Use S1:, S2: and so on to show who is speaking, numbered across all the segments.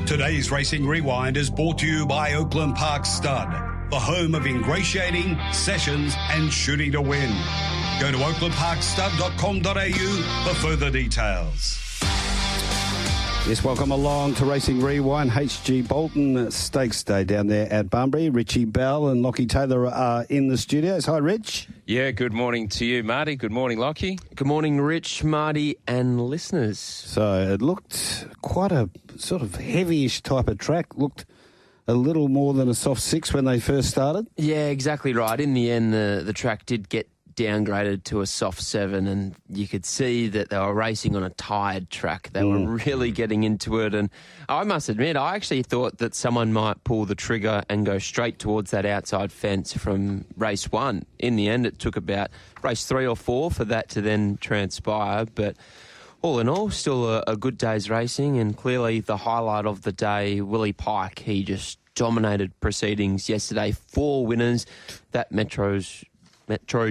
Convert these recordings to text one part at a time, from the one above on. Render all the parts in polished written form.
S1: Today's Racing Rewind is brought to you by Oakland Park Stud, the home of ingratiating, sessions and shooting to win. Go to oaklandparkstud.com.au for further details.
S2: Yes, welcome along to Racing Rewind. HG Bolton Stakes Day down there at Bunbury. Richie Bell and Lochie Taylor are in the studios. Hi, Rich.
S3: Yeah, good morning to you, Marty. Good morning, Lochie.
S4: Good morning, Rich, Marty and listeners.
S2: So it looked quite a sort of heavyish type of track. Looked a little more than a soft six when they first started.
S4: Yeah, exactly right. In the end, the track did get downgraded to a soft 7, and you could see that they were racing on a tired track. They were really getting into it, and I must admit, I actually thought that someone might pull the trigger and go straight towards that outside fence from race 1. In the end, it took about race 3 or 4 for that to then transpire, but all in all, still a good day's racing, and clearly the highlight of the day, Willie Pike. He just dominated proceedings yesterday. 4 winners. That Metro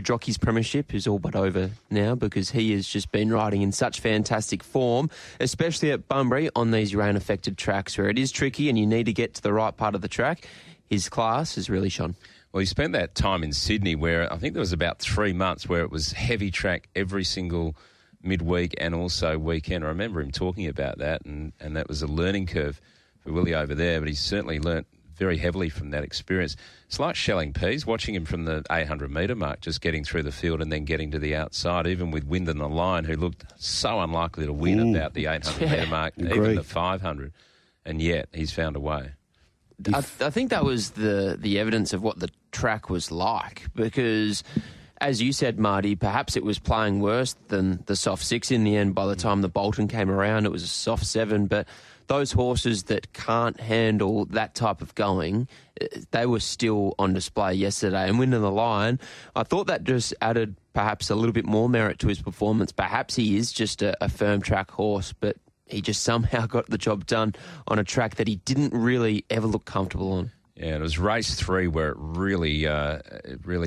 S4: Jockeys Premiership is all but over now because he has just been riding in such fantastic form, especially at Bunbury on these rain-affected tracks where it is tricky and you need to get to the right part of the track. His class has really shone.
S3: Well, he spent that time in Sydney where I think there was about 3 months where it was heavy track every single midweek and also weekend. I remember him talking about that, and that was a learning curve for Willie over there, but he's certainly learnt very heavily from that experience. It's like shelling peas, watching him from the 800-metre mark, just getting through the field and then getting to the outside, even with Wind in the Line, who looked so unlikely to win about the 800-metre mark, even the 500, and yet he's found a way.
S4: I think that was the evidence of what the track was like, because as you said, Marty, perhaps it was playing worse than the soft 6 in the end. By the time the Bolton came around, it was a soft 7, but those horses that can't handle that type of going, they were still on display yesterday. And Wind in the Line, I thought that just added perhaps a little bit more merit to his performance. Perhaps he is just a firm track horse, but he just somehow got the job done on a track that he didn't really ever look comfortable on.
S3: Yeah, it was race 3 where it really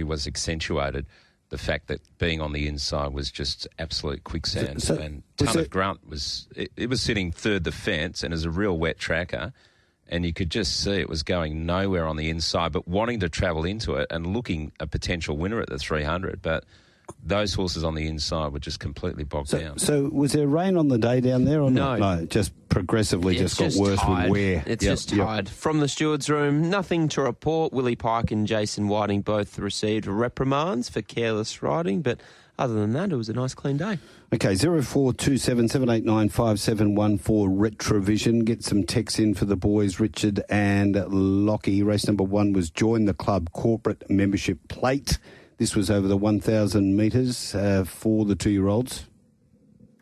S3: was accentuated. The fact that being on the inside was just absolute quicksand. And Ton of Grunt was sitting third the fence and is a real wet tracker, and you could just see it was going nowhere on the inside, but wanting to travel into it and looking a potential winner at the 300. But those horses on the inside were just completely bogged down.
S2: So was there rain on the day down there or not? No, just progressively just got worse with wear.
S4: It's just tired. From the steward's room, nothing to report. Willie Pike and Jason Whiting both received reprimands for careless riding, but other than that, it was a nice clean day.
S2: Okay, 0427 789 5714 Retrovision. Get some texts in for the boys, Richard and Lochie. Race number 1 was Join the Club Corporate Membership Plate. This was over the 1,000 metres for the 2-year-olds.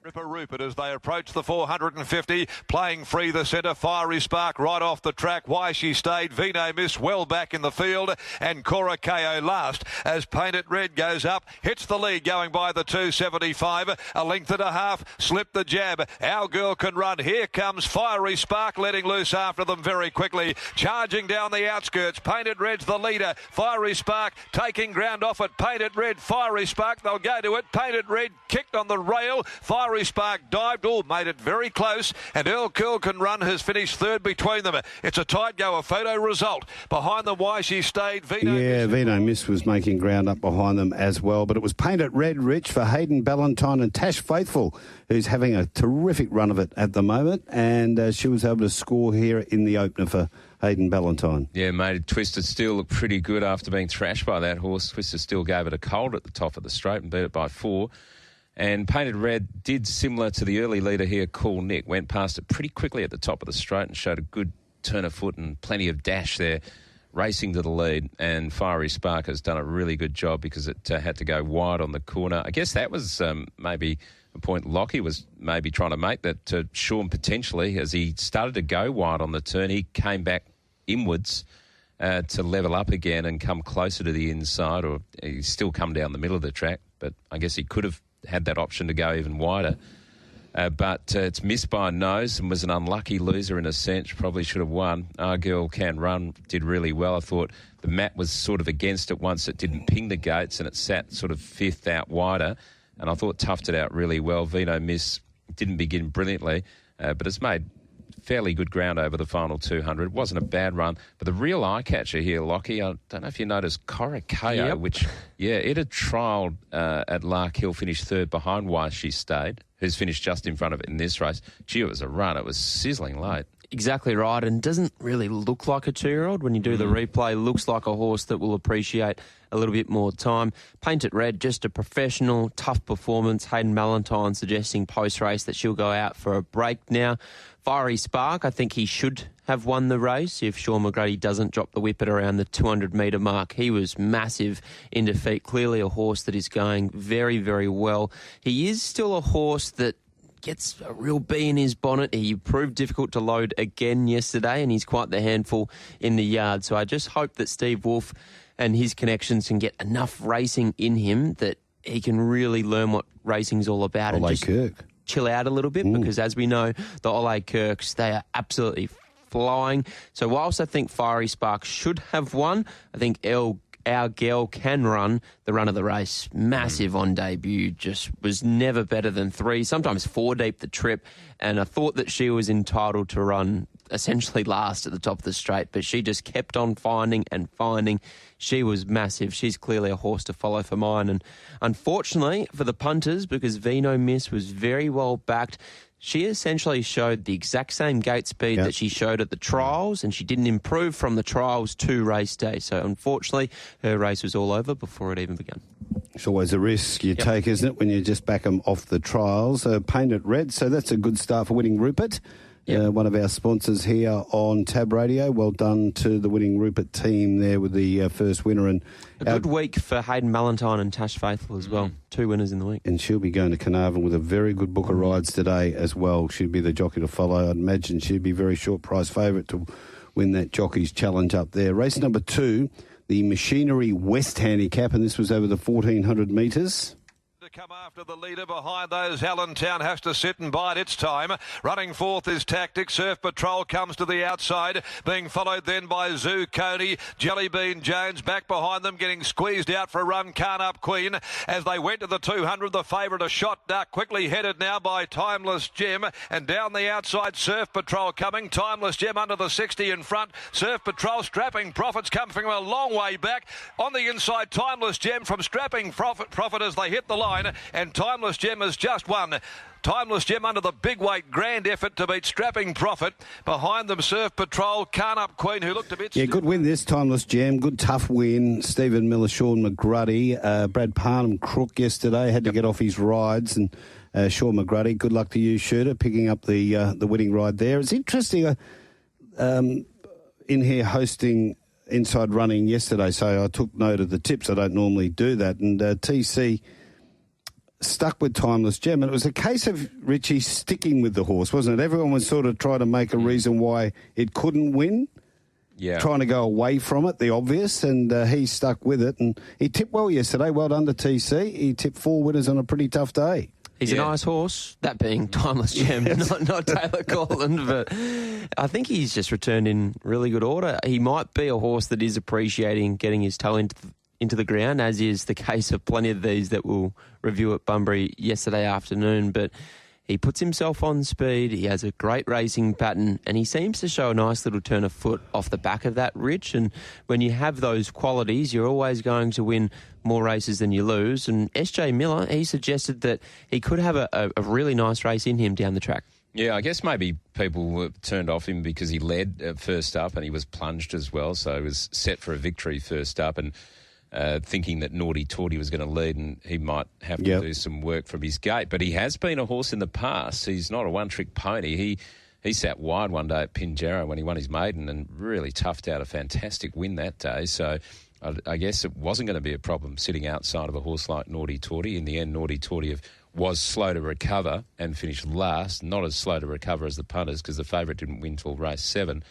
S5: Ripper Rupert as they approach the 450, playing free the centre, Fiery Spark right off the track. Why She Stayed, Vino Miss well back in the field, and Cora KO last as Painted Red goes up, hits the lead going by the 275, a length and a half, slipped the jab. Our Girl Can Run, here comes Fiery Spark letting loose after them very quickly, charging down the outskirts. Painted Red's the leader, Fiery Spark taking ground off it. Painted Red, Fiery Spark, they'll go to it. Painted Red kicked on the rail, Fiery Spark dived, made it very close, and Earl Curl Can Run has finished third between them. It's a tight go, a photo result. Behind them, Why She Stayed,
S2: Vino Miss was making ground up behind them as well, but it was Painted Red, Rich, for Hayden Ballantyne and Tash Faithful, who's having a terrific run of it at the moment, and she was able to score here in the opener for Hayden Ballantyne.
S3: Yeah, mate, Twisted Steel looked pretty good after being thrashed by that horse. Twisted Steel gave it a cold at the top of the straight and beat it by 4. And Painted Red did similar to the early leader here, Cool Nick. Went past it pretty quickly at the top of the straight and showed a good turn of foot and plenty of dash there, racing to the lead. And Fiery Spark has done a really good job because it had to go wide on the corner. I guess that was maybe a point Lochie was maybe trying to make, that to Sean potentially, as he started to go wide on the turn, he came back inwards to level up again and come closer to the inside, or he's still come down the middle of the track. But I guess he could have had that option to go even wider. But it's missed by a nose and was an unlucky loser in a sense. Probably should have won. Our Girl Can Run did really well. I thought the mat was sort of against it once it didn't ping the gates and it sat sort of fifth out wider. And I thought toughed it out really well. Vino Miss didn't begin brilliantly, but it's made fairly good ground over the final 200. It wasn't a bad run. But the real eye-catcher here, Lochie, I don't know if you noticed, Korakeo, which, it had trialled at Lark Hill, finished third behind Why She Stayed, who's finished just in front of it in this race. Gee, it was a run. It was sizzling late.
S4: Exactly right, and doesn't really look like a 2-year-old when you do the replay. Looks like a horse that will appreciate a little bit more time. Painted Red, just a professional, tough performance. Hayden Ballantyne suggesting post-race that she'll go out for a break now. Fiery Spark, I think he should have won the race if Sean McGrady doesn't drop the whip at around the 200-metre mark. He was massive in defeat. Clearly a horse that is going very, very well. He is still a horse that gets a real bee in his bonnet. He proved difficult to load again yesterday, and he's quite the handful in the yard. So I just hope that Steve Wolf and his connections can get enough racing in him that he can really learn what racing's all about.
S2: Ole
S4: and just
S2: Kirk.
S4: Chill out a little bit, because as we know, the Ole Kirks, they are absolutely flying. So whilst I think Fiery Spark should have won, I think our girl can run the run of the race. Massive on debut, just was never better than 3, sometimes 4 deep the trip. And I thought that she was entitled to run essentially last at the top of the straight, but she just kept on finding and finding. She was massive. She's clearly a horse to follow for mine. And unfortunately for the punters, because Vino Miss was very well backed, she essentially showed the exact same gate speed that she showed at the trials, and she didn't improve from the trials to race day. So unfortunately, her race was all over before it even began.
S2: It's always a risk you take, isn't it, when you just back them off the trials. Painted Red, so that's a good start for winning Rupert. One of our sponsors here on Tab Radio. Well done to the winning Rupert team there with the first winner. And
S4: a good week for Hayden Ballantyne and Tash Faithful as well. 2 winners in the week.
S2: And she'll be going to Carnarvon with a very good book of rides today as well. She'd be the jockey to follow. I'd imagine she'd be very short price favourite to win that Jockey's Challenge up there. Race number 2, the Machinery West Handicap, and this was over the 1,400 metres.
S5: Come after the leader behind those. Allentown has to sit and bide its time. Running fourth is Tactic. Surf Patrol comes to the outside, being followed then by Zoo Coney. Jellybean Jones back behind them, getting squeezed out for a run. Can't Up Queen as they went to the 200. The favourite a shot duck, quickly headed now by Timeless Gem, and down the outside Surf Patrol coming. Timeless Gem under the 60 in front. Surf Patrol Strapping Profits come from a long way back. On the inside, Timeless Gem from Strapping Profit as they hit the line. And Timeless Gem has just won. Timeless Gem under the big weight, grand effort to beat Strapping Profit. Behind them, Surf Patrol, Can't Up Queen, who looked a bit...
S2: Yeah, good win this, Timeless Gem. Good tough win. Stephen Miller, Sean McGruddy, Brad Parnham Crook yesterday had to get off his rides, and Sean McGruddy, good luck to you, Shooter, picking up the winning ride there. It's interesting in here hosting Inside Running yesterday, so I took note of the tips. I don't normally do that, and TC stuck with Timeless Gem, and it was a case of Richie sticking with the horse, wasn't it? Everyone was sort of trying to make a reason why it couldn't win, trying to go away from it, the obvious, and he stuck with it, and he tipped well yesterday. Well done to TC. He tipped 4 winners on a pretty tough day.
S4: He's a nice horse, that being Timeless Gem, not Taylor Cortland, but I think he's just returned in really good order. He might be a horse that is appreciating getting his toe into the ground, as is the case of plenty of these that we'll review at Bunbury yesterday afternoon. But he puts himself on speed, he has a great racing pattern, and he seems to show a nice little turn of foot off the back of that, Rich. And when you have those qualities, you're always going to win more races than you lose. And SJ Miller, he suggested that he could have a really nice race in him down the track.
S3: Yeah, I guess maybe people were turned off him because he led first up and he was plunged as well, so he was set for a victory first up, and thinking that Naughty Torty was going to lead and he might have to do some work from his gate. But he has been a horse in the past. He's not a one-trick pony. He sat wide one day at Pinjarra when he won his maiden and really toughed out a fantastic win that day. So I guess it wasn't going to be a problem sitting outside of a horse like Naughty Torty. In the end, Naughty Torty was slow to recover and finished last, not as slow to recover as the punters because the favourite didn't win till race 7.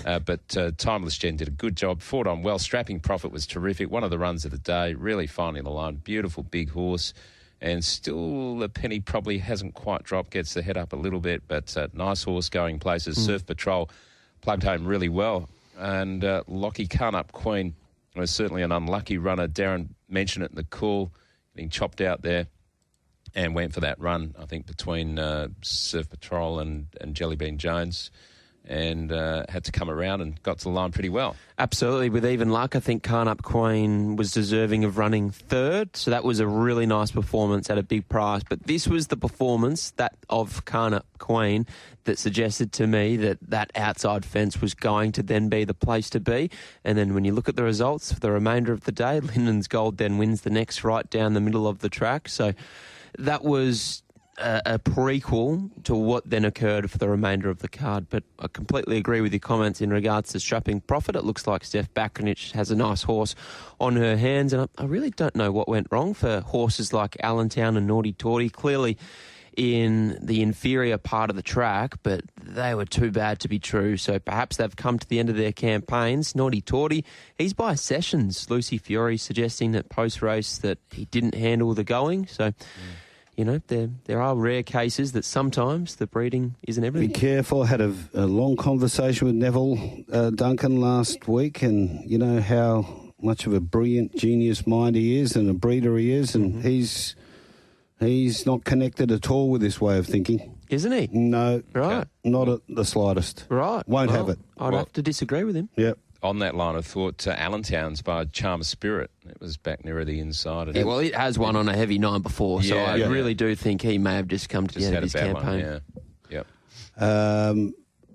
S3: But Timeless Gen did a good job, fought on well. Strapping Profit was terrific, one of the runs of the day, really finding the line, beautiful big horse, and still the penny probably hasn't quite dropped, gets the head up a little bit, but nice horse going places. Surf Patrol plugged home really well, and Lochie Can't Up Queen was certainly an unlucky runner. Darren mentioned it in the call, getting chopped out there. and went for that run, I think, between Surf Patrol and Jellybean Jones, and had to come around and got to the line pretty well.
S4: Absolutely. With even luck, I think Carnup Queen was deserving of running third, so that was a really nice performance at a big price. But this was the performance, that of Carnup Queen, that suggested to me that outside fence was going to then be the place to be. And then when you look at the results for the remainder of the day, Lyndon's Gold then wins the next right down the middle of the track. So that was a prequel to what then occurred for the remainder of the card. But I completely agree with your comments in regards to Strapping Profit. It looks like Steph Bakranich has a nice horse on her hands, and I really don't know what went wrong for horses like Allentown and Naughty Torty. Clearly in the inferior part of the track, but they were too bad to be true. So perhaps they've come to the end of their campaigns. Naughty Torty, he's by Sessions. Lucy Fury suggesting that post-race that he didn't handle the going. So... You know, there are rare cases that sometimes the breeding isn't everything.
S2: Be careful. I had a long conversation with Neville Duncan last week, and you know how much of a brilliant genius mind he is and a breeder he is, and he's not connected at all with this way of thinking.
S4: Isn't he?
S2: No.
S4: Right.
S2: Not at the slightest.
S4: Right.
S2: Won't have it.
S4: I'd have to disagree with him.
S2: Yep.
S3: On that line of thought, Allentown's by Charm of Spirit. It was back near the inside.
S4: Yeah, well, it has won on a heavy 9 before, so I really do think he may have just come to the end of his campaign.
S3: Yep.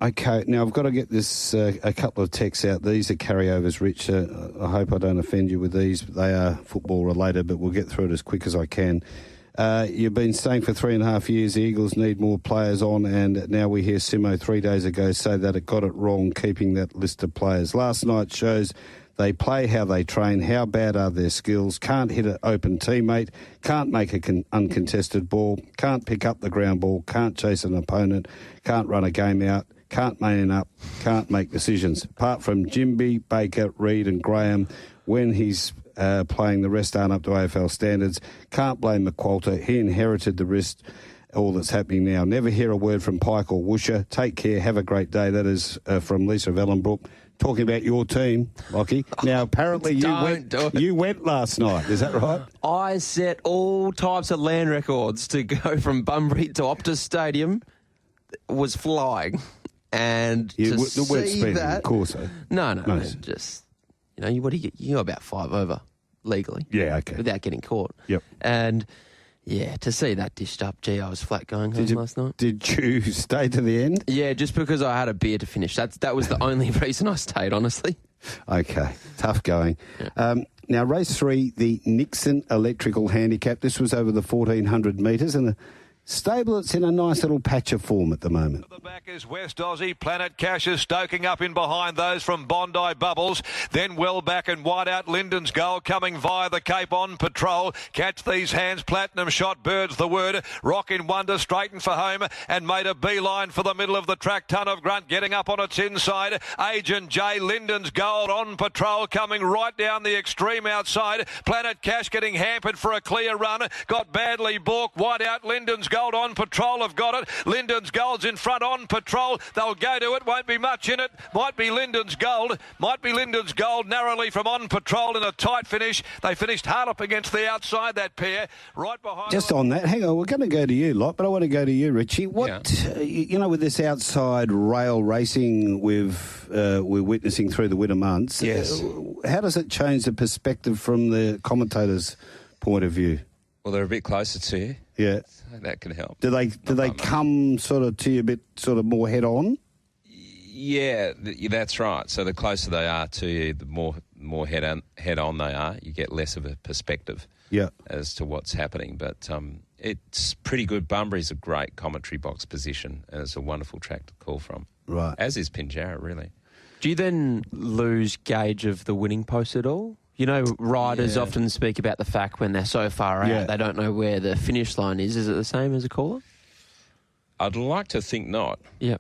S2: Okay, now I've got to get this a couple of texts out. These are carryovers, Rich. I hope I don't offend you with these. They are football related, but we'll get through it as quick as I can. You've been saying for 3.5 years the Eagles need more players on, and now we hear Simo 3 days ago say that it got it wrong keeping that list of players. Last night shows they play how they train. How bad are their skills? Can't hit an open teammate, can't make an uncontested ball, can't pick up the ground ball, can't chase an opponent, can't run a game out, can't man up, can't make decisions. Apart from Jimby, Baker, Reid and Graham, when he's playing, the rest aren't up to AFL standards. Can't blame McQualter. He inherited the rest, all that's happening now. Never hear a word from Pike or Woosher. Take care. Have a great day. That is from Lisa of Ellenbrook. Talking about your team, Lochie. Now, apparently you went last night. Is that right?
S4: I set all types of land records to go from Bunbury to Optus Stadium. Was flying. And
S2: You
S4: to see that...
S2: Of course.
S4: No, just... You know, what do you get? You go about 5 over legally.
S2: Yeah, okay.
S4: Without getting caught.
S2: Yep.
S4: And, yeah, to see that dished up, gee, I was flat going home last night.
S2: Did you stay to the end?
S4: Yeah, just because I had a beer to finish. That was the only reason I stayed, honestly.
S2: Okay, tough going.
S4: Yeah.
S2: Now, race 3, the Nixon Electrical Handicap. This was over the 1,400 metres, and a stable that's in a nice little patch of form at the moment.
S5: The back is West Aussie. Planet Cash is stoking up in behind those from Bondi Bubbles. Then well back and wide out Lyndon's Goal coming via the Cape on patrol. Catch these hands. Platinum Shot. Bird's the word. Rock in Wonder straightened for home and made a beeline for the middle of the track. Ton of Grunt getting up on its inside. Agent J. Lyndon's Gold on patrol coming right down the extreme outside. Planet Cash getting hampered for a clear run. Got badly balked. Wide out Lyndon's Gold on patrol have got it. Lyndon's Gold's in front on patrol. They'll go to it. Won't be much in it. Might be Lyndon's Gold. Might be Lyndon's Gold narrowly from on patrol in a tight finish. They finished hard up against the outside, that pair. Right behind.
S2: Just on that, hang on, we're going to go to you, Lot, but I want to go to you, Richie. You know, with this outside rail racing we're witnessing through the winter months,
S3: yes.
S2: How does it change the perspective from the commentator's point of view?
S3: Well, they're a bit closer to you.
S2: Yeah.
S3: So that can help.
S2: Do they come sort of to you a bit sort of more head on?
S3: Yeah, that's right. So the closer they are to you, the more head on they are. You get less of a perspective as to what's happening. But it's pretty good. Bunbury's a great commentary box position, and it's a wonderful track to call from.
S2: Right.
S3: As is Pinjarra, really.
S4: Do you then lose gauge of the winning post at all? You know, riders often speak about the fact when they're so far out, they don't know where the finish line is. Is it the same as a caller?
S3: I'd like to think not.
S4: Yeah.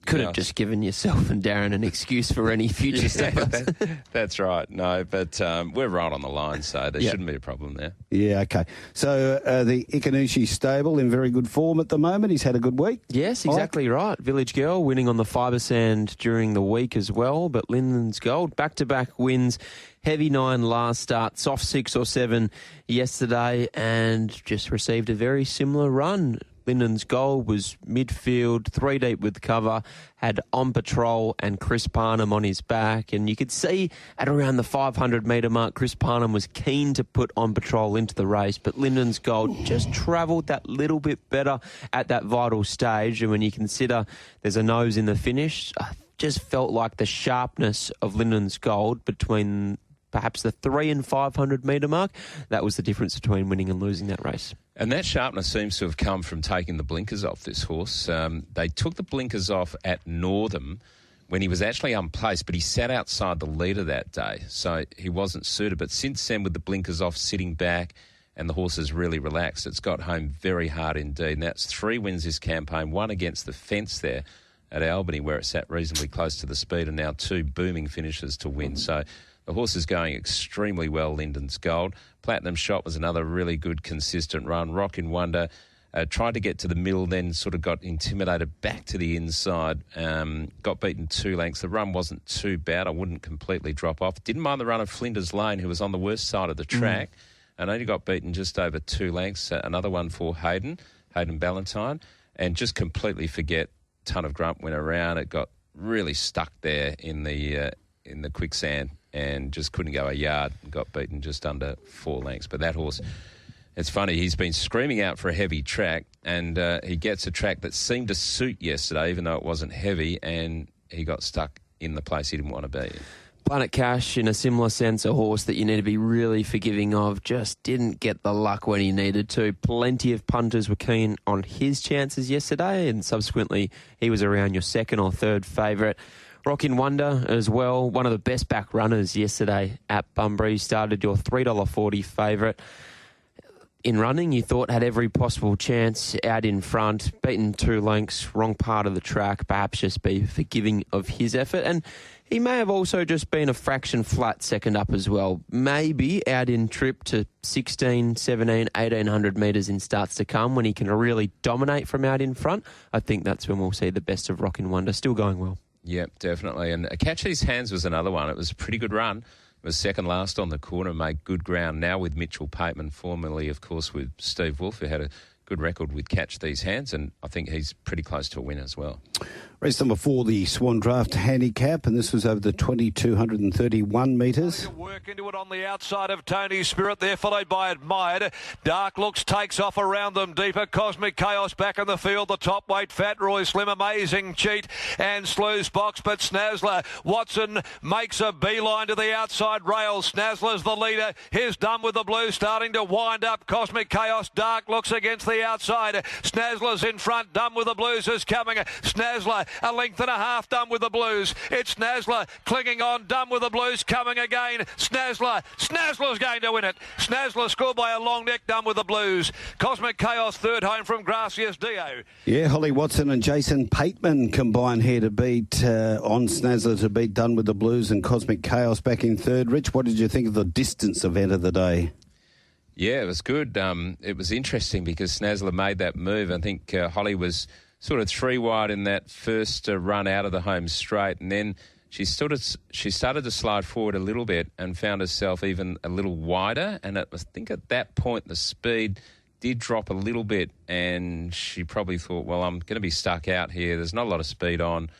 S4: Could have just given yourself and Darren an excuse for any future steppers.
S3: That's right. No, but we're right on the line, so there shouldn't be a problem there.
S2: Yeah, okay. So the Ikanushi stable in very good form at the moment. He's had a good week.
S4: Yes, exactly right. Village Girl winning on the fibre sand during the week as well, but Linden's Gold, back-to-back wins. Heavy 9 last start, soft 6 or 7 yesterday, and just received a very similar run. Linden's Gold was midfield, 3 deep with cover, had On Patrol and Chris Parnham on his back. And you could see at around the 500-metre mark, Chris Parnham was keen to put On Patrol into the race, but Linden's Gold just travelled that little bit better at that vital stage. And when you consider there's a nose in the finish, I just felt like the sharpness of Linden's Gold between perhaps the 300 and 500-metre mark, that was the difference between winning and losing that race.
S3: And that sharpness seems to have come from taking the blinkers off this horse. They took the blinkers off at Northam when he was actually unplaced, but he sat outside the leader that day, so he wasn't suited. But since then, with the blinkers off, sitting back, and the horse has really relaxed, it's got home very hard indeed. And that's 3 wins this campaign, 1 against the fence there at Albany, where it sat reasonably close to the speed, and now 2 booming finishes to win. So the horse is going extremely well, Linden's Gold. Platinum Shot was another really good, consistent run. Rockin' Wonder tried to get to the middle, then sort of got intimidated back to the inside, got beaten 2 lengths. The run wasn't too bad. I wouldn't completely drop off. Didn't mind the run of Flinders Lane, who was on the worst side of the track, and only got beaten just over 2 lengths. Another one for Hayden Ballantyne, and just completely forget Ton of Grunt went around. It got really stuck there in the quicksand, and just couldn't go a yard and got beaten just under 4 lengths. But that horse, it's funny, he's been screaming out for a heavy track, and he gets a track that seemed to suit yesterday, even though it wasn't heavy, and he got stuck in the place he didn't want to be in.
S4: Planet Cash, in a similar sense, a horse that you need to be really forgiving of, just didn't get the luck when he needed to. Plenty of punters were keen on his chances yesterday, and subsequently he was around your second or third favourite. Rockin' Wonder as well, one of the best back runners yesterday at Bunbury. Started your $3.40 favourite. In running, you thought had every possible chance out in front, beaten 2 lengths, wrong part of the track, perhaps just be forgiving of his effort. And he may have also just been a fraction flat second up as well. Maybe out in trip to 16, 17, 1800 metres in starts to come when he can really dominate from out in front. I think that's when we'll see the best of Rockin' Wonder. Still going well.
S3: Yep, definitely. And Catch These Hands was another one. It was a pretty good run. It was second last on the corner, made good ground now with Mitchell Pateman, formerly, of course, with Steve Wolf, who had a good record with Catch These Hands, and I think he's pretty close to a win as well.
S2: Race number 4, the Swan Draft Handicap, and this was over the 2,231 metres.
S5: Work into it on the outside of Tony's Spirit there, followed by Admired. Dark Looks takes off around them deeper. Cosmic Chaos back in the field. The top weight, Fat Roy Slim, Amazing Cheat, and Slew's Box. But Snazzler, Watson makes a beeline to the outside rail. Snazzler's the leader. Here's Done with the Blue starting to wind up. Cosmic Chaos, Dark Looks against the outside. Snazzler's in front. Done with the Blues is coming. Snazzler, a length and a half. Done with the Blues. It's Snazzler clinging on. Done with the Blues coming again. Snazzler's going to win it. Snazzler scored by a long neck. Done with the Blues. Cosmic Chaos third home from Gracias Dio.
S2: Yeah, Holly Watson and Jason Pateman combine here to beat on Snazzler to beat Done with the Blues, and Cosmic Chaos back in third. Rich, what did you think of the distance event of the day?
S3: Yeah, it was good. It was interesting because Snazzler made that move. I think Holly was sort of 3 wide in that first run out of the home straight, and then she started to slide forward a little bit and found herself even a little wider. And I think at that point the speed did drop a little bit, and she probably thought, well, I'm going to be stuck out here. There's not a lot of speed on.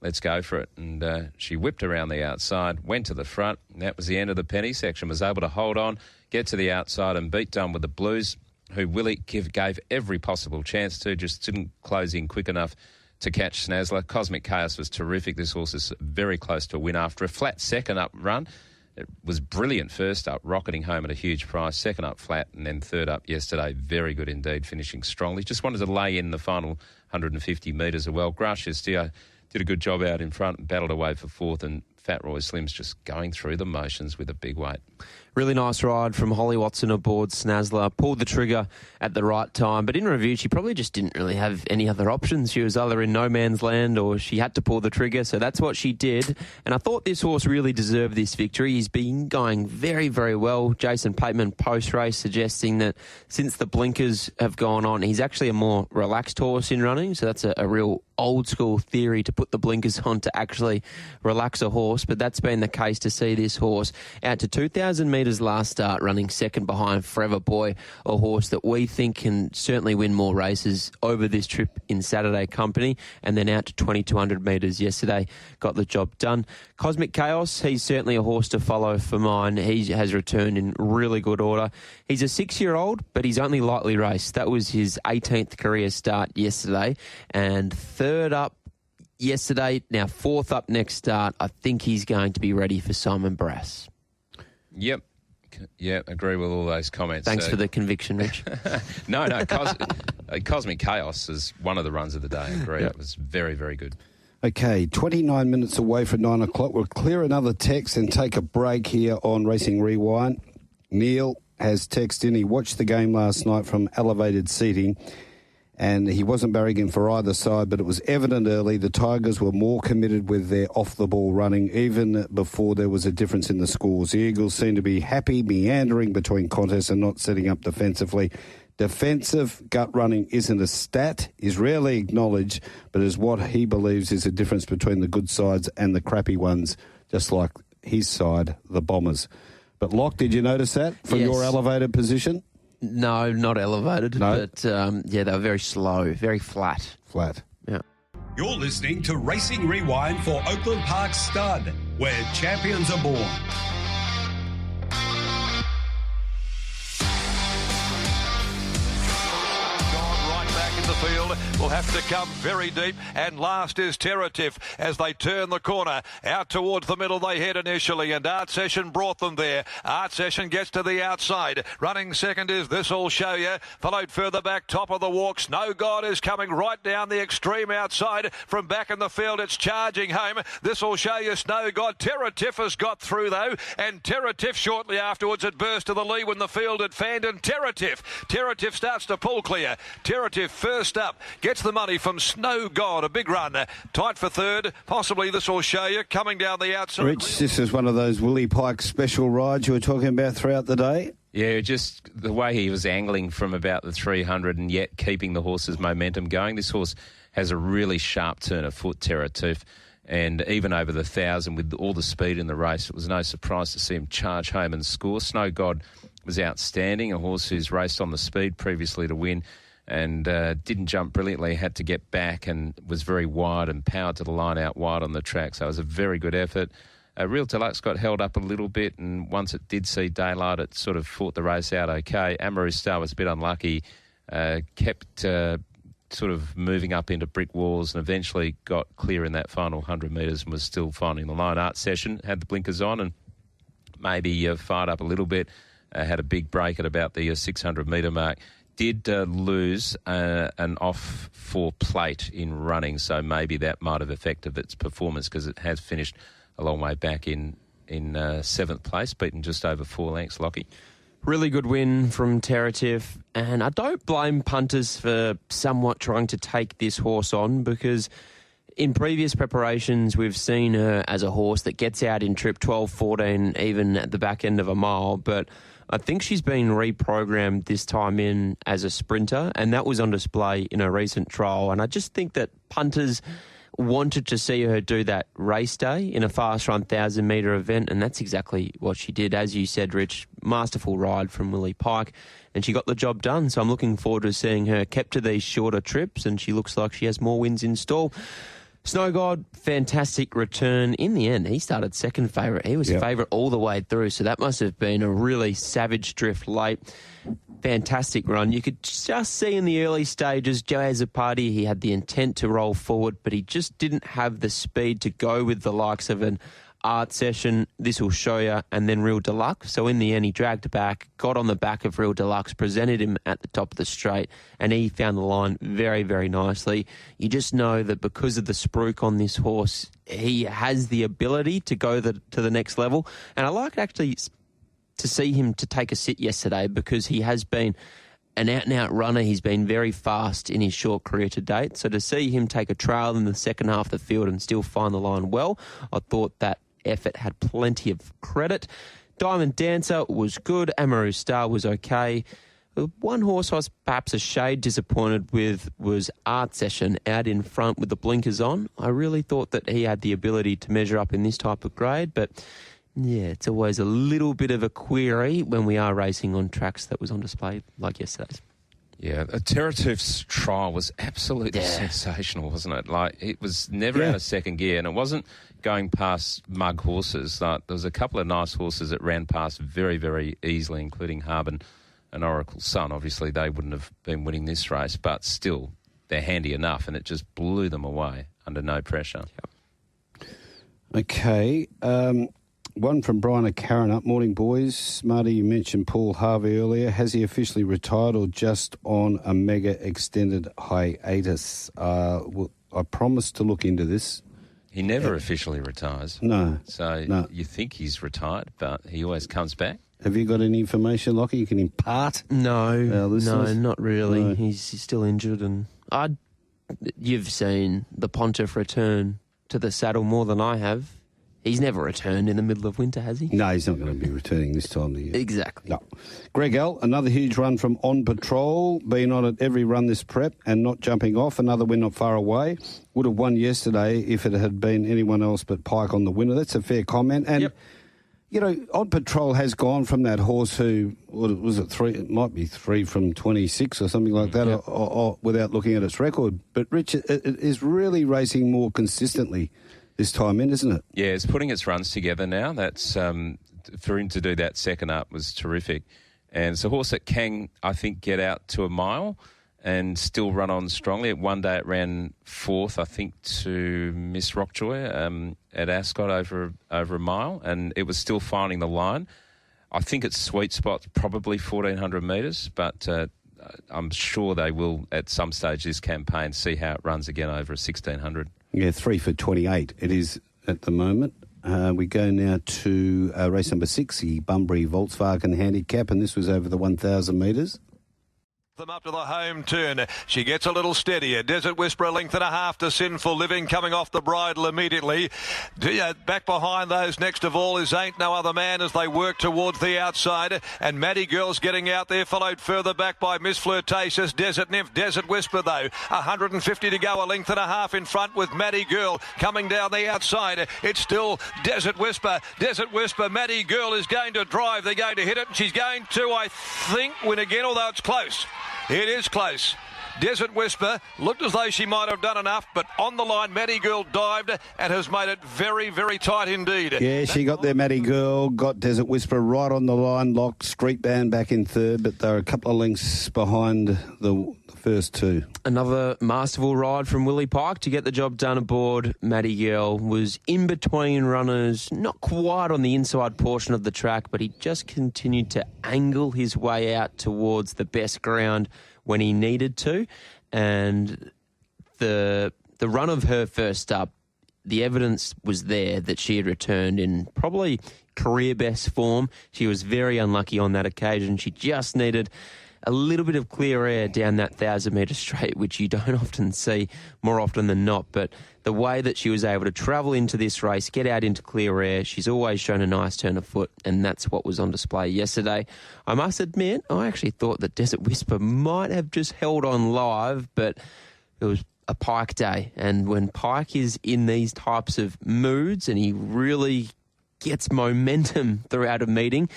S3: Let's go for it. And she whipped around the outside, went to the front, and that was the end of the penny section. Was able to hold on, get to the outside and beat Done with the Blues, who Willie gave every possible chance to, just didn't close in quick enough to catch Snazzler. Cosmic Chaos was terrific. This horse is very close to a win after a flat second up run. It was brilliant first up, rocketing home at a huge price. Second up flat, and then third up yesterday. Very good indeed, finishing strongly. Just wanted to lay in the final 150 metres as well. Gracias Dio did a good job out in front and battled away for fourth and Fat Roy Slim's just going through the motions with a big weight.
S4: Really nice ride from Holly Watson aboard Snazzler. Pulled the trigger at the right time, but in review, she probably just didn't really have any other options. She was either in no man's land or she had to pull the trigger, so that's what she did. And I thought this horse really deserved this victory. He's been going very, very well. Jason Pateman post-race suggesting that since the blinkers have gone on, he's actually a more relaxed horse in running, so that's a real old-school theory to put the blinkers on to actually relax a horse, but that's been the case to see this horse out to 2,000 metres last start, running second behind Forever Boy, a horse that we think can certainly win more races over this trip in Saturday company, and then out to 2,200 metres yesterday, got the job done. Cosmic Chaos, he's certainly a horse to follow for mine. He has returned in really good order. He's a 6-year-old, but he's only lightly raced. That was his 18th career start yesterday, and third up yesterday, now fourth up next start. I think he's going to be ready for Simon Barras.
S3: Yep. Yeah, agree with all those comments.
S4: Thanks for the conviction, Rich.
S3: No, Cosmic Chaos is one of the runs of the day. I agree. Yep. It was very, very good.
S2: Okay, 29 minutes away from 9 o'clock. We'll clear another text and take a break here on Racing Rewind. Neil has texted in. He watched the game last night from elevated seating, and he wasn't barragging for either side, but it was evident early the Tigers were more committed with their off-the-ball running, even before there was a difference in the scores. The Eagles seemed to be happy, meandering between contests and not setting up defensively. Defensive gut running isn't a stat, is rarely acknowledged, but is what he believes is a difference between the good sides and the crappy ones, just like his side, the Bombers. But, Loch, did you notice that from your elevated position?
S4: No, not elevated, but they were very slow, very flat.
S2: Flat.
S4: Yeah.
S1: You're listening to Racing Rewind for Oakland Park Stud, where champions are born.
S5: Field will have to come very deep, and last is Terratif as they turn the corner out towards the middle. They head initially, and Art Session brought them there. Art Session gets to the outside. Running second is This'll Show You, followed further back, top of the walk. Snow God is coming right down the extreme outside. From back in the field, it's charging home. This'll Show You, Snow God. Terratif has got through though, and Terratif shortly afterwards had burst to the lead when the field had fanned, and Terratif starts to pull clear. Terratif first up, gets the money from Snow God, a big run, tight for third, possibly This'll Show You, coming down the outside.
S2: Rich, this is one of those Willie Pike special rides you were talking about throughout the day.
S3: Yeah, just the way he was angling from about the 300 and yet keeping the horse's momentum going. This horse has a really sharp turn of foot, Terratif, and even over the 1,000 with all the speed in the race, it was no surprise to see him charge home and score. Snow God was outstanding, a horse who's raced on the speed previously to win, and didn't jump brilliantly, had to get back and was very wide and powered to the line out wide on the track. So it was a very good effort. Real Deluxe got held up a little bit, and once it did see daylight, it sort of fought the race out okay. Amaru Star was a bit unlucky, kept sort of moving up into brick walls and eventually got clear in that final 100 metres and was still finding the line. Art Session had the blinkers on and maybe fired up a little bit, had a big break at about the 600 metre mark. Did lose an off-4 plate in running, so maybe that might have affected its performance because it has finished a long way back in 7th place, beaten just over 4 lengths, Lochie.
S4: Really good win from Terratif, and I don't blame punters for somewhat trying to take this horse on because in previous preparations we've seen her as a horse that gets out in trip 12, 14, even at the back end of a mile, but I think she's been reprogrammed this time in as a sprinter, and that was on display in a recent trial. And I just think that punters wanted to see her do that race day in a fast run 1,000-metre event, and that's exactly what she did. As you said, Rich, masterful ride from Willie Pike, and she got the job done. So I'm looking forward to seeing her kept to these shorter trips, and she looks like she has more wins in stall. Snow God, fantastic return. In the end, he started second favourite. He was favourite all the way through, so that must have been a really savage drift late. Fantastic run. You could just see in the early stages, Joe Azzopardi, he had the intent to roll forward, but he just didn't have the speed to go with the likes of an Art Session, This Will Show Ya, and then Real Deluxe. So in the end, he dragged back, got on the back of Real Deluxe, presented him at the top of the straight, and he found the line very, very nicely. You just know that because of the spruik on this horse, he has the ability to go to the next level. And I like actually to see him to take a sit yesterday because he has been an out-and-out runner. He's been very fast in his short career to date. So to see him take a trail in the second half of the field and still find the line well, I thought that effort had plenty of credit. Diamond Dancer was good. Amaru Star was okay. The one horse I was perhaps a shade disappointed with was Art Session out in front with the blinkers on. I really thought that he had the ability to measure up in this type of grade, but yeah, it's always a little bit of a query when we are racing on tracks that was on display like yesterday's.
S3: Yeah, Terratuf's trial was absolutely sensational, wasn't it? Like, it was never out of second gear, and it wasn't going past mug horses. Like, there was a couple of nice horses that ran past very, very easily, including Harbin and Oracle Sun. Obviously, they wouldn't have been winning this race, but still, they're handy enough, and it just blew them away under no pressure.
S2: Yep. Okay, one from Brian O'Carron. Morning, boys. Marty, you mentioned Paul Harvey earlier. Has he officially retired or just on a mega extended hiatus? I promised to look into this.
S3: He never officially retires.
S2: No.
S3: So you think he's retired, but he always comes back.
S2: Have you got any information, Lochie, you can impart?
S4: No, not really. No. He's still injured, and you've seen the Pontiff return to the saddle more than I have. He's never returned in the middle of winter, has he?
S2: No, he's not going to be returning this time of the year.
S4: Exactly.
S2: No. Greg L., another huge run from On Patrol, been on at every run this prep and not jumping off. Another win not far away. Would have won yesterday if it had been anyone else but Pike on the winner. That's a fair comment. And, you know, On Patrol has gone from that horse who, was it three? It might be 3 from 26 or something like that, or without looking at its record. But, Rich, it is really racing more consistently this time in, isn't it?
S3: Yeah, it's putting its runs together now. That's for him to do that second up was terrific. And it's a horse that can, I think, get out to a mile and still run on strongly. One day it ran fourth, I think, to Miss Rockjoy at Ascot over a mile, and it was still finding the line. I think its sweet spot's probably 1,400 metres, but I'm sure they will, at some stage this campaign, see how it runs again over a 1,600.
S2: Yeah, 3 for 28 it is at the moment. We go now to race number 6, the Bunbury Volkswagen Handicap, and this was over the 1,000 metres.
S5: Them up to the home turn. She gets a little steadier. Desert Whisperer, 1.5 lengths to Sinful Living, coming off the bridle immediately. Back behind those next of all is Ain't No Other Man as they work towards the outside. And Maddie Girl's getting out there, followed further back by Miss Flirtatious. Desert Nymph, Desert Whisper though. 150 to go, 1.5 lengths in front with Maddie Girl coming down the outside. It's still Desert Whisper. Desert Whisper, Maddie Girl is going to drive. They're going to hit it, and she's going to, I think, win again, although it's close. It is close. Desert Whisper looked as though she might have done enough, but on the line, Maddie Girl dived and has made it very, very tight indeed.
S2: Yeah, she got there, Maddie Girl, got Desert Whisper right on the line, locked Street Band back in third, but they're a couple of lengths behind the first two.
S4: Another masterful ride from Willie Pike to get the job done aboard. Maddie Girl was in between runners, not quite on the inside portion of the track, but he just continued to angle his way out towards the best ground when he needed to. And the run of her first up, the evidence was there that she had returned in probably career best form. She was very unlucky on that occasion. She just needed a little bit of clear air down that 1,000-metre straight, which you don't often see, more often than not. But the way that she was able to travel into this race, get out into clear air, she's always shown a nice turn of foot, and that's what was on display yesterday. I must admit, I actually thought that Desert Whisper might have just held on live, but it was a Pike day. And when Pike is in these types of moods and he really gets momentum throughout a meeting,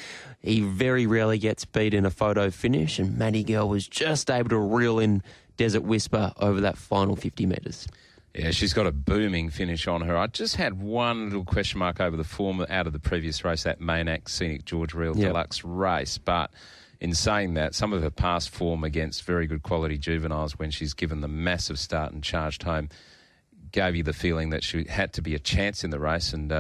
S4: he very rarely gets beat in a photo finish, and Maddie Girl was just able to reel in Desert Whisper over that final 50 metres.
S3: Yeah, she's got a booming finish on her. I just had one little question mark over the form out of the previous race, that Maynac Scenic George Real Deluxe race, but in saying that, some of her past form against very good quality juveniles when she's given the massive start and charged home gave you the feeling that she had to be a chance in the race, and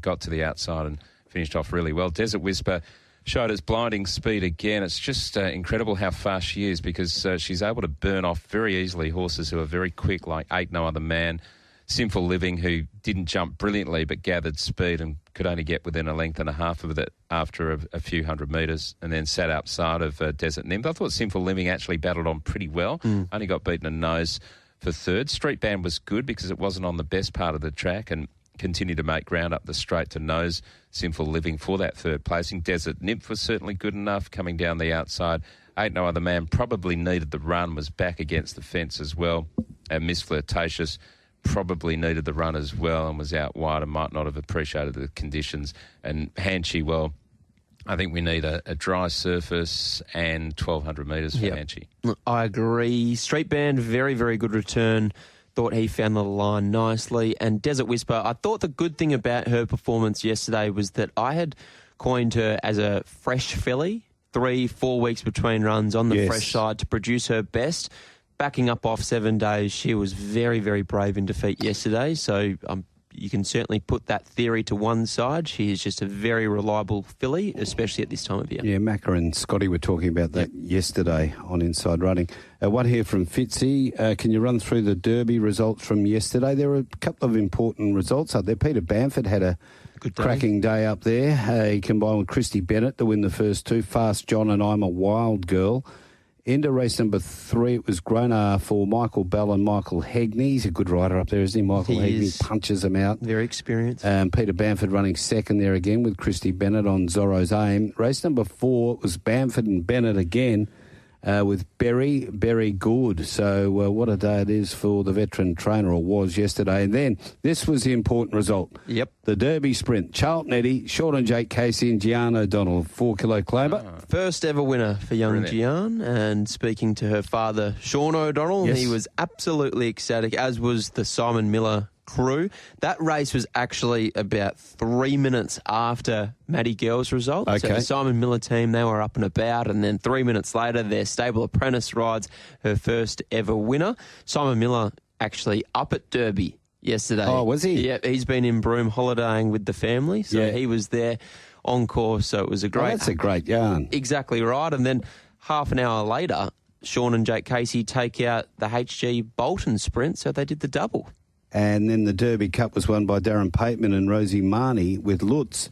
S3: got to the outside and finished off really well. Desert Whisper showed its blinding speed again. It's just incredible how fast she is, because she's able to burn off very easily horses who are very quick, like Ain't No Other Man, Sinful Living, who didn't jump brilliantly but gathered speed and could only get within a length and a half of it after a few hundred metres, and then sat outside of Desert Nymph. I thought Sinful Living actually battled on pretty well, only got beaten a nose for third. Street Band was good because it wasn't on the best part of the track and continued to make ground up the straight to nose Sinful Living for that third placing. Desert Nymph was certainly good enough coming down the outside. Ain't No Other Man probably needed the run, was back against the fence as well. And Miss Flirtatious probably needed the run as well and was out wide and might not have appreciated the conditions. And Hanshi, well, I think we need a dry surface and 1,200 metres for Hanshi.
S4: I agree. Street Band, very, very good return. Thought he found the line nicely. And Desert Whisper, I thought the good thing about her performance yesterday was that I had coined her as a fresh filly, 3-4 weeks between runs on the fresh side to produce her best. Backing up off 7 days, she was very, very brave in defeat yesterday. So you can certainly put that theory to one side. She is just a very reliable filly, especially at this time of year.
S2: Yeah, Macca and Scotty were talking about that yesterday on Inside Running. One here from Fitzy. Can you run through the Derby results from yesterday? There were a couple of important results up there. Peter Bamford had a good cracking day up there. He combined with Christy Bennett to win the first two. Fast John and I'm a Wild Girl. Into race number 3, it was Grona for Michael Bell and Michael Hegney. He's a good rider up there, isn't he? Michael Hegney punches them out.
S4: Very experienced.
S2: Peter Bamford running second there again with Christy Bennett on Zorro's Aim. Race number 4 was Bamford and Bennett again with Berry Good. So what a day it is for the veteran trainer, or was yesterday. And then this was the important result.
S4: Yep.
S2: The Derby Sprint. Charlton Eddy, Sean and Jake Casey and Gian O'Donnell, 4 kilo claimer.
S4: First ever winner for young Gian. And speaking to her father, Sean O'Donnell, he was absolutely ecstatic, as was the Simon Miller crew. That race was actually about 3 minutes after Maddie Girl's result.
S2: Okay.
S4: So the Simon Miller team, they were up and about, and then 3 minutes later, their stable apprentice rides her first ever winner. Simon Miller actually up at Derby yesterday.
S2: Oh, was he?
S4: Yeah, he's been in Broome holidaying with the family, so he was there on course, so it was a great...
S2: that's a great yarn.
S4: Exactly right. And then half an hour later, Sean and Jake Casey take out the HG Bolton Sprint, so they did the double.
S2: And then the Derby Cup was won by Darren Pateman and Rosie Marnie with Lutz.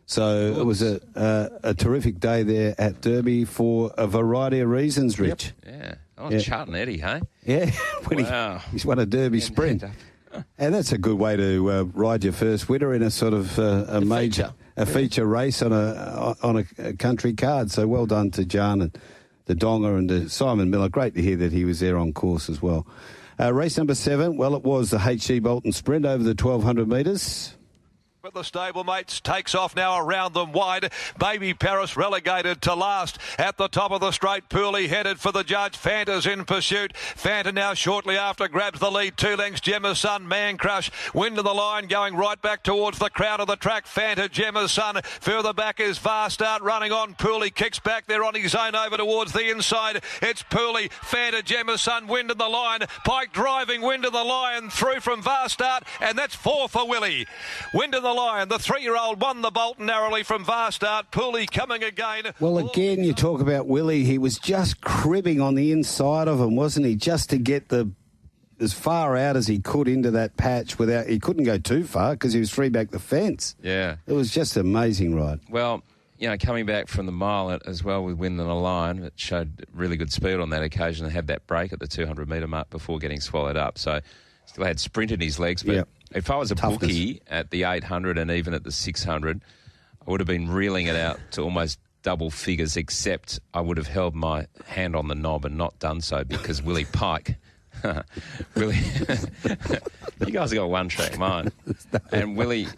S2: So it was a terrific day there at Derby for a variety of reasons, Rich.
S3: Yeah. Oh, Charlton Eddy, hey?
S2: Yeah.
S3: Wow.
S2: He's won a Derby Sprint. And that's a good way to ride your first winner in a sort of a feature race on a country card. So well done to Jan and the Donger and to Simon Miller. Great to hear that he was there on course as well. Race number 7, well, it was the HG Bolton Sprint over the 1,200 metres.
S5: But the stablemates takes off now around them wide. Baby Paris relegated to last. At the top of the straight, Pooley headed for the judge. Fanta's in pursuit. Fanta now shortly after grabs the lead. 2 lengths, Gemma's Son, Man Crush. Wind of the line going right back towards the crowd of the track. Fanta, Gemma's Son. Further back is Fast Start running on. Pooley kicks back there on his own over towards the inside. It's Pooley, Fanta, Gemma's Son, Wind of the line. Pike driving Wind of the Lion through from Fast Start, and that's 4 for Willie. Wind of the Lion, the 3-year-old, won the Bolton narrowly from Fast Start. Pooley coming again.
S2: Well, again, you talk about Willie. He was just cribbing on the inside of him, wasn't he? Just to get as far out as he could into that patch he couldn't go too far because he was free back the fence.
S3: Yeah.
S2: It was just an amazing ride.
S3: Well, coming back from the mile as well with Wind on the Line, it showed really good speed on that occasion and had that break at the 200-metre mark before getting swallowed up. So still had sprint in his legs, but if I was a bookie at the 800 and even at the 600, I would have been reeling it out to almost double figures, except I would have held my hand on the knob and not done so because Willie Pike... Willie... you guys have got one-track mind. And Willie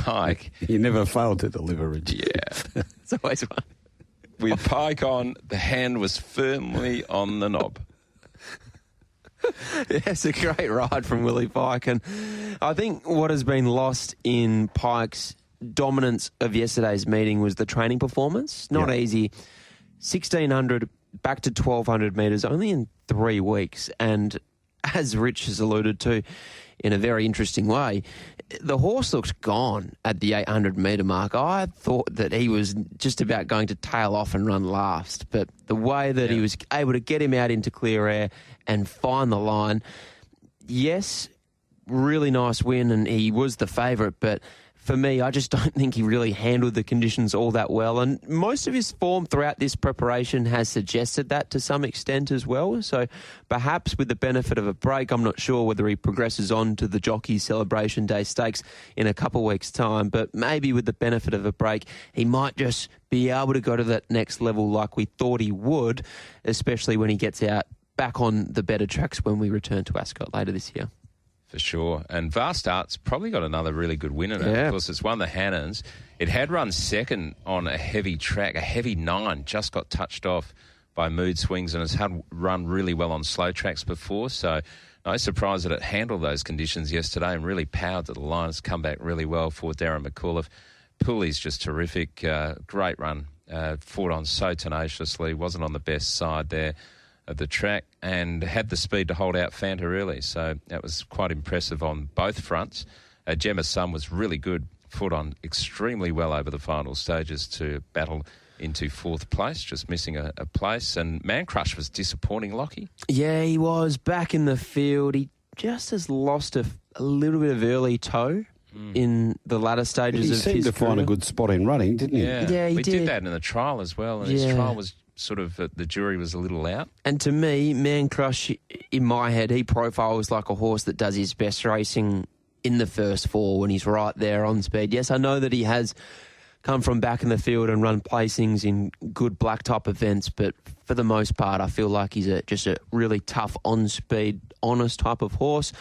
S3: Pike...
S2: You never failed to deliver, Richie.
S3: Yeah.
S4: It's always one.
S3: With Pike on, the hand was firmly on the knob.
S4: It's a great ride from Willie Pike, and I think what has been lost in Pike's dominance of yesterday's meeting was the training performance. Not easy. 1,600 back to 1,200 metres only in 3 weeks, and as Rich has alluded to in a very interesting way, the horse looks gone at the 800-metre mark. I thought that he was just about going to tail off and run last, but the way that he was able to get him out into clear air and find the line, yes, really nice win, and he was the favourite, but for me, I just don't think he really handled the conditions all that well. And most of his form throughout this preparation has suggested that to some extent as well. So perhaps with the benefit of a break, I'm not sure whether he progresses on to the Jockey Celebration Day Stakes in a couple of weeks' time. But maybe with the benefit of a break, he might just be able to go to that next level like we thought he would, especially when he gets out back on the better tracks when we return to Ascot later this year.
S3: For sure. And Varstart's probably got another really good win in it.
S4: Yeah.
S3: Of course, it's won the Hannons. It had run second on a heavy track, a heavy 9, just got touched off by mood swings, and has had run really well on slow tracks before. So no surprise that it handled those conditions yesterday and really powered to the line. It's come back really well for Darren McAuliffe. Pooley's just terrific. Great run. Fought on so tenaciously. Wasn't on the best side there of the track and had the speed to hold out Fanta early. So that was quite impressive on both fronts. Gemma's Son was really good, fought on extremely well over the final stages to battle into 4th place, just missing a place. And Man Crush was disappointing, Lochie.
S4: Yeah, he was back in the field. He just has lost a little bit of early toe in the latter stages of his career.
S2: He seemed to find a good spot in running, didn't he?
S4: Yeah, he
S3: we
S4: did.
S3: did that in the trial as well, and his trial was sort of, the jury was a little out.
S4: And to me, Man Crush, in my head, he profiles like a horse that does his best racing in the first 4 when he's right there on speed. Yes, I know that he has come from back in the field and run placings in good black type events, but for the most part, I feel like he's just a really tough on-speed, honest type of horse.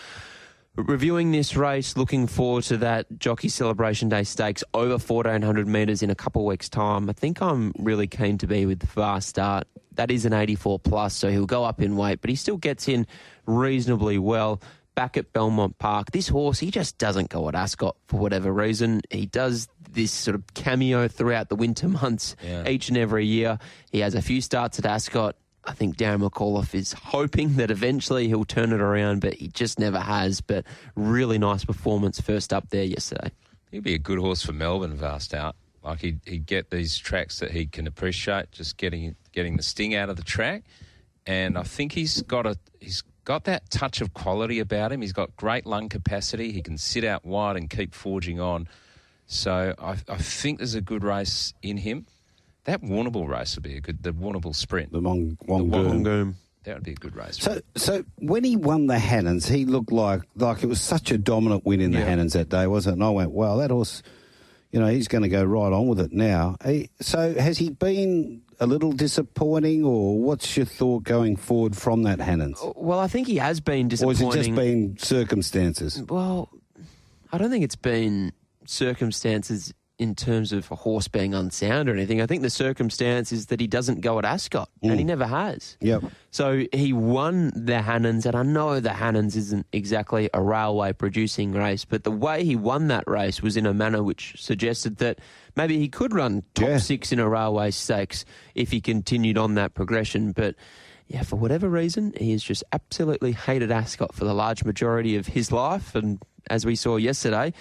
S4: Reviewing this race, looking forward to that Jockey Celebration Day Stakes over 1,400 metres in a couple of weeks' time. I think I'm really keen to be with Vastart. That is an 84 plus, so he'll go up in weight, but he still gets in reasonably well. Back at Belmont Park, this horse, he just doesn't go at Ascot for whatever reason. He does this sort of cameo throughout the winter months each and every year. He has a few starts at Ascot. I think Darren McAuliffe is hoping that eventually he'll turn it around, but he just never has. But really nice performance first up there yesterday.
S3: He'd be a good horse for Melbourne, Vastart. Like he'd get these tracks that he can appreciate, just getting the sting out of the track. And I think he's got that touch of quality about him. He's got great lung capacity. He can sit out wide and keep forging on. So I think there's a good race in him. That Warrnambool race would be the Warrnambool Sprint.
S2: The Wongoom.
S3: That would be a good race.
S2: So when he won the Hannons, he looked like it was such a dominant win in the Hannons that day, wasn't it? And I went, wow, that horse, he's going to go right on with it now. So has he been a little disappointing, or what's your thought going forward from that Hannons?
S4: Well, I think he has been disappointing.
S2: Or has it just been circumstances?
S4: Well, I don't think it's been circumstances in terms of a horse being unsound or anything. I think the circumstance is that he doesn't go at Ascot, and he never has.
S2: Yep.
S4: So he won the Hannons, and I know the Hannons isn't exactly a railway-producing race, but the way he won that race was in a manner which suggested that maybe he could run top 6 in a railway stakes if he continued on that progression. But yeah, for whatever reason, he has just absolutely hated Ascot for the large majority of his life, and as we saw yesterday,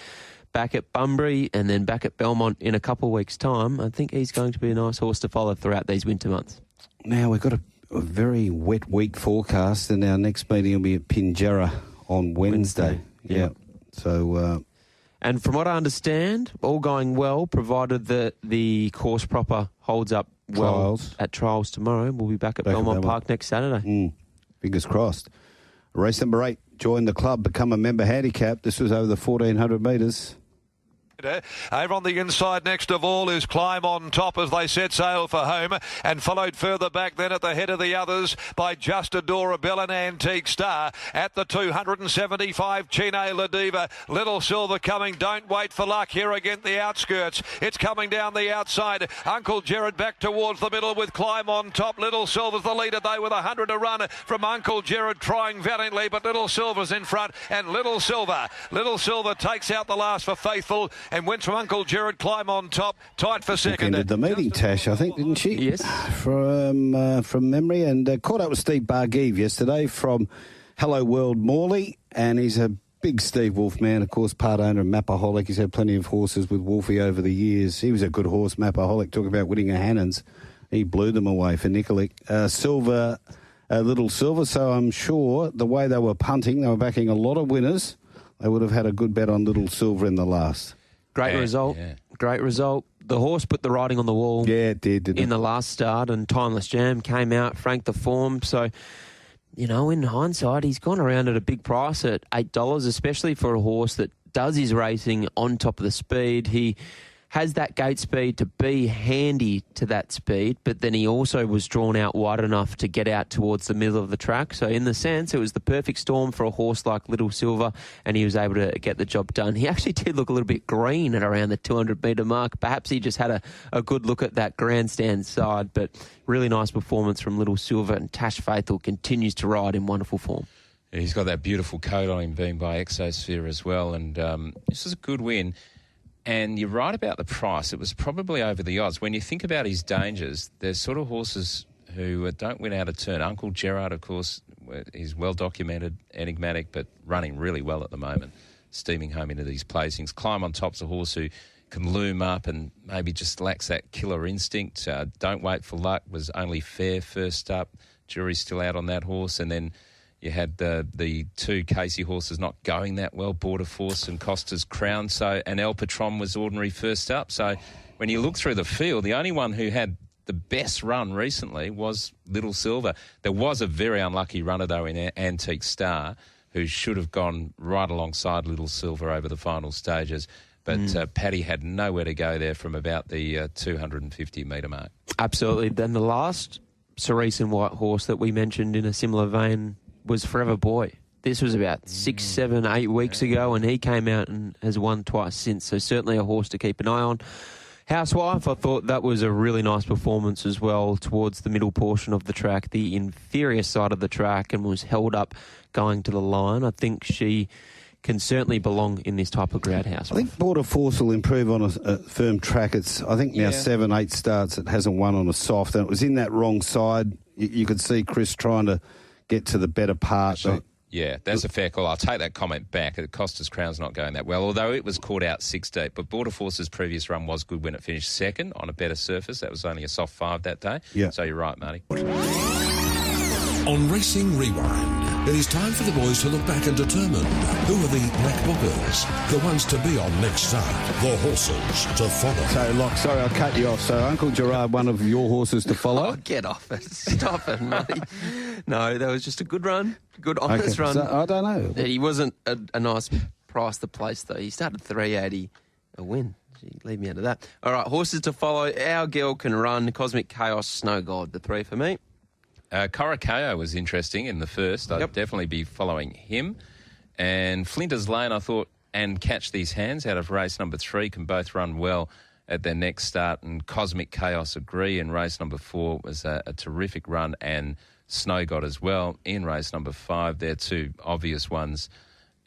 S4: back at Bunbury and then back at Belmont in a couple of weeks' time, I think he's going to be a nice horse to follow throughout these winter months.
S2: Now, we've got a very wet week forecast, and our next meeting will be at Pinjarra on Wednesday. Yeah. So...
S4: and from what I understand, all going well, provided that the course proper holds up well at trials tomorrow, we'll be back at Belmont Park next Saturday.
S2: Fingers crossed. Race number 8. Join the club, become a member handicap. This was over the 1,400 metres.
S5: Over on the inside next of all is Climb on Top as they set sail for home, and followed further back then at the head of the others by Just Adorable and Antique Star. At the 275, Chine La Diva. Little Silver coming, Don't Wait for Luck here against the outskirts. It's coming down the outside. Uncle Gerard back towards the middle with Climb on Top. Little Silver's the leader though with 100 to run from Uncle Gerard, trying valiantly, but Little Silver's in front, and Little Silver takes out the last for Faithful and wins from Uncle Gerard. Climb on Top, tight for second.
S2: Ended the meeting, Tash, I think, didn't she?
S4: Yes.
S2: From memory, and caught up with Steve Bargeeve yesterday from Hello World Morley, and he's a Big Steve Wolf man, of course, part owner of Mapaholic. He's had plenty of horses with Wolfie over the years. He was a good horse, Mapaholic. Talk about winning a Hannans. He blew them away for Nicolik. Little Silver, so I'm sure the way they were punting, they were backing a lot of winners. They would have had a good bet on Little Silver in the last.
S4: Great result. The horse put the writing on the wall.
S2: Yeah, it did, didn't it?
S4: In the last start, and Timeless Jam came out, franked the form. So, in hindsight, he's gone around at a big price at $8, especially for a horse that does his racing on top of the speed. He has that gate speed to be handy to that speed, but then he also was drawn out wide enough to get out towards the middle of the track. So in the sense, it was the perfect storm for a horse like Little Silver, and he was able to get the job done. He actually did look a little bit green at around the 200-metre mark. Perhaps he just had a good look at that grandstand side, but really nice performance from Little Silver, and Tash Faithful continues to ride in wonderful form.
S3: Yeah, he's got that beautiful coat on him, being by Exosphere as well, and this is a good win. And you're right about the price. It was probably over the odds. When you think about his dangers, there's sort of horses who don't win out of turn. Uncle Gerard, of course, is well documented, enigmatic, but running really well at the moment, steaming home into these placings. Climb on Top's a horse who can loom up and maybe just lacks that killer instinct. Don't Wait for Luck was only fair first up. Jury's still out on that horse. And then you had the two Casey horses not going that well, Border Force and Costa's Crown. And El Patron was ordinary first up. So when you look through the field, the only one who had the best run recently was Little Silver. There was a very unlucky runner, though, in Antique Star, who should have gone right alongside Little Silver over the final stages. But Paddy had nowhere to go there from about the 250-metre mark.
S4: Absolutely. Then the last Cerise and White horse that we mentioned in a similar vein was Forever Boy. This was about 6, 7, 8 weeks ago, and he came out and has won twice since. So certainly a horse to keep an eye on. Housewife, I thought that was a really nice performance as well towards the middle portion of the track, the inferior side of the track, and was held up going to the line. I think she can certainly belong in this type of crowd. Housewife. I
S2: think Border Force will improve on a firm track. It's, I think, now 7, 8 starts it hasn't won on a soft, and it was in that wrong side. You could see Chris trying to get to the better part.
S3: Yeah, that's a fair call. I'll take that comment back. Costa's Crown's not going that well, although it was caught out 6 deep. But Border Force's previous run was good when it finished second on a better surface. That was only a soft 5 that day.
S2: Yeah.
S3: So you're right, Marty.
S6: On Racing Rewind, it is time for the boys to look back and determine who are the black bookers, the ones to be on next start, the horses to follow.
S2: So, Locke, sorry, I'll cut you off. So, Uncle Gerard, one of your horses to follow?
S4: Oh, get off it. Stop it, Marty. No, that was just a good run, good honest run.
S2: So, I don't know.
S4: He wasn't a nice price to place, though. He started 380 a win. Leave me out of that. All right, horses to follow. Our Girl Can Run, Cosmic Chaos, Snow God, the 3 for me.
S3: Corakeo was interesting in the first. I'd definitely be following him. And Flinders Lane, I thought, and Catch These Hands out of race number 3 can both run well at their next start. And Cosmic Chaos agree in race number 4 was a terrific run, and Snow God as well in race number 5. They're two obvious ones.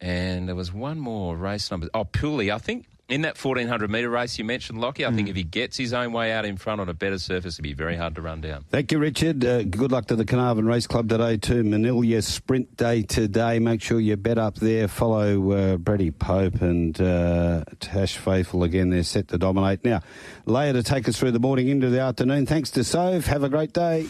S3: And there was one more race number... Oh, Pooley, I think. In that 1,400-metre race you mentioned, Lochie, I think if he gets his own way out in front on a better surface, it'd be very hard to run down.
S2: Thank you, Richard. Good luck to the Carnarvon Race Club today too. Manila Sprint Day today. Make sure you bet up there. Follow Brady Pope and Tash Faithful again. They're set to dominate. Now, Leah to take us through the morning into the afternoon. Thanks to Sove. Have a great day.